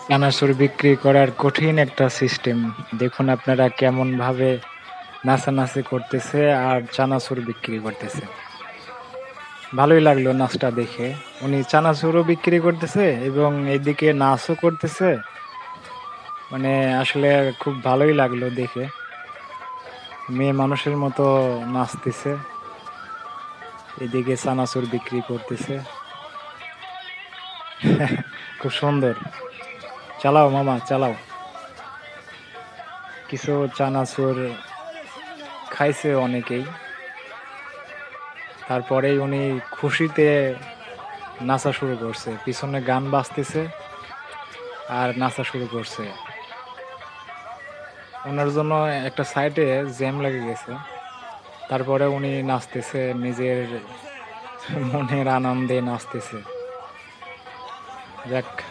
চানাচুর বিক্রি করার কঠিন একটা সিস্টেম। দেখুন আপনারা কেমনভাবে নাচানাচি করতেছে আর চানাচুর বিক্রি করতেছে। ভালোই লাগলো নাচটা দেখে। উনি চানাচুরও বিক্রি করতেছে এবং এদিকে নাচও করতেছে। মানে আসলে খুব ভালোই লাগলো দেখে। মেয়ে মানুষের মতো নাচতেছে, এদিকে চানাচুর বিক্রি করতেছে। খুব সুন্দর। চালাও মামা চালাও। কিছু চানাচুর খাইছে অনেকেই। তারপরেই উনি খুশিতে নাচা শুরু করছে। পিছনে গান বাজতেছে আর নাচা শুরু করছে। উনার জন্য একটা সাইডে জ্যাম লেগে গেছে। তারপরে উনি নাচতেছে, নিজের মনের আনন্দে নাচতেছে। যাক